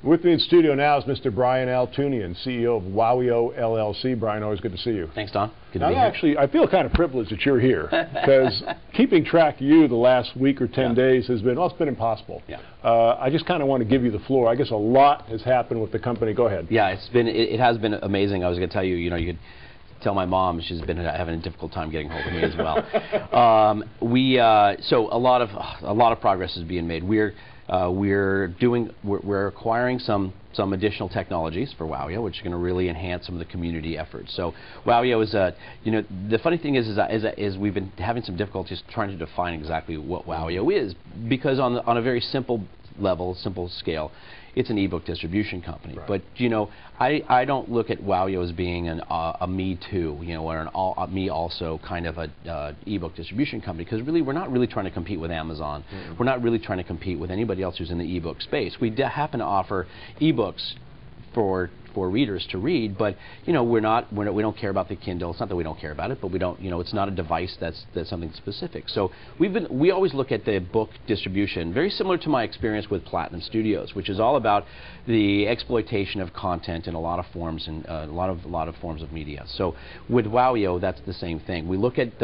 With me in studio now is Mr. Brian Altunian, CEO of WOWIO LLC. Brian, always good to see you. Thanks, Don. Good to now, be here. actually, I feel kind of privileged that you're here because keeping track of you the last week or 10 days has been, well, it's been impossible. Yeah. I just kind of want to give you the floor. I guess a lot has happened with the company. Go ahead. Yeah, it has been amazing. I was going to tell you, you could tell my mom she's been having a difficult time getting hold of me as well. So a lot of progress is being made. We're acquiring some additional technologies for WOWIO, which are going to really enhance some of the community efforts. So WOWIO is the funny thing is we've been having some difficulties trying to define exactly what WOWIO is, because on a very simple level, simple scale, it's an ebook distribution company. Right. But I don't look at WOWIO as being a me too, or an me also kind of a ebook distribution company, because really we're not really trying to compete with Amazon. Mm-hmm. We're not really trying to compete with anybody else who's in the ebook space. We happen to offer ebooks for readers to read, but we don't care about the Kindle. It's not that we don't care about it, but we don't, it's not a device that's something specific. So we always look at the book distribution very similar to my experience with Platinum Studios, which is all about the exploitation of content in a lot of forms and a lot of forms of media. So with WOWIO, that's the same thing. We look at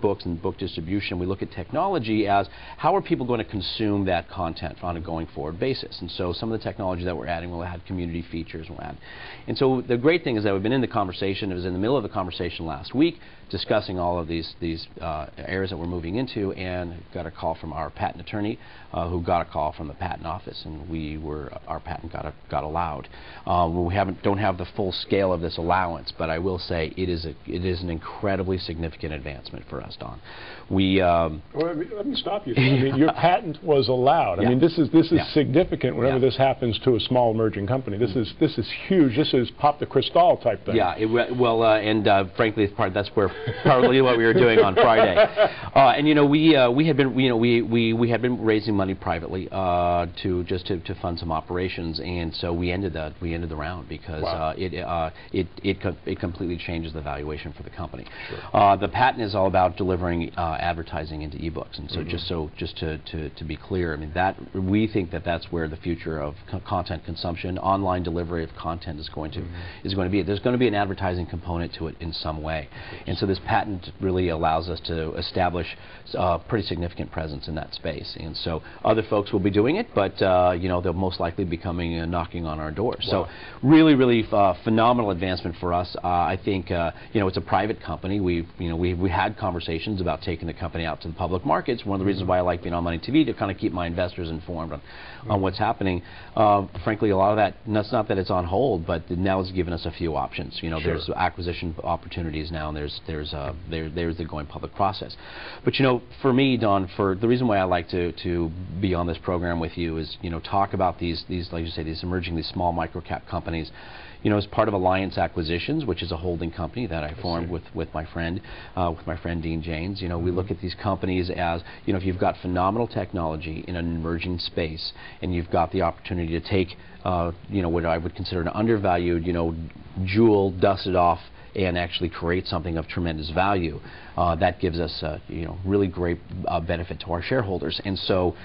books and book distribution. We look at technology as how are people going to consume that content on a going forward basis. And so some of the technology that we're adding will add community features. We'll add. And so the great thing is that we've been in the conversation. It was in the middle of the conversation last week, discussing all of these areas that we're moving into, and got a call from our patent attorney, who got a call from the patent office, and our patent got allowed. We don't have the full scale of this allowance, but I will say it is an incredibly significant advancement for us, Don. Well, let me stop you. I mean, your patent was allowed. Yeah. I methis is significant whenever this happens to a small emerging company. This is huge. This is pop the crystal type thing. Yeah. Frankly, that's where probably what we were doing on Friday. And we had been raising money privately to fund some operations, and so we ended the round because wow. It completely changes the valuation for the company. Sure. The patent is all about delivering advertising into ebooks, and so just to be clear, I mean we think that's where the future of content consumption, online delivery of content is going to be. There's going to be an advertising component to it in some way, and so this patent really allows us to establish a pretty significant presence in that space. And so other folks will be doing it, but they'll most likely be coming and knocking on our door. Wow. So really phenomenal advancement for us. I think it's a private company. We had conversations about taking the company out to the public markets. One of the reasons why I like being on MoneyTV, to kind of keep my investors informed on what's happening. Frankly, a lot of that, and that's not that it's on hold, but now it's given us a few options. Sure. There's acquisition opportunities now, and there's the going public process. But for me, Don, for the reason why I like to be on this program with you is talk about these like you say, these small microcap companies. As part of Alliance Acquisitions, which is a holding company that I formed with my friend Dean Janes. We look at these companies as if you've got phenomenal technology in an emerging space, and you've got the opportunity to take what I would consider an undervalued jewel, dust it off, and actually create something of tremendous value. That gives us really great benefit to our shareholders. And so,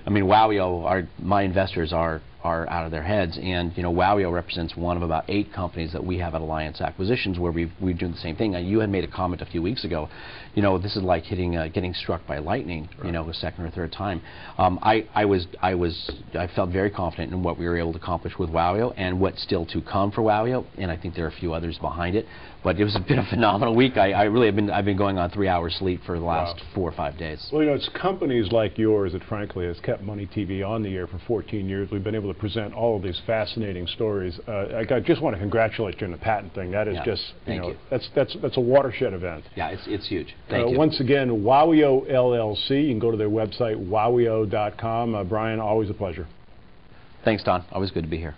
I mean, WOWIO, my investors are out of their heads, and WOWIO represents one of about 8 companies that we have at Alliance Acquisitions where we're doing the same thing. Now, you had made a comment a few weeks ago. This is like getting struck by lightning. Right. A second or third time. I felt very confident in what we were able to accomplish with WOWIO and what's still to come for WOWIO, and I think there are a few others behind it. But it was been a phenomenal week. I've been going on 3 hours sleep for the last 4 or 5 days. Well, it's companies like yours that, frankly, has kept MoneyTV on the air for 14 years. We've been able to present all of these fascinating stories. I just want to congratulate you on the patent thing. That is Thank you. That's a watershed event. Yeah, it's huge. Thank you. Once again, WOWIO LLC. You can go to their website, wowio.com. Brian, always a pleasure. Thanks, Don. Always good to be here.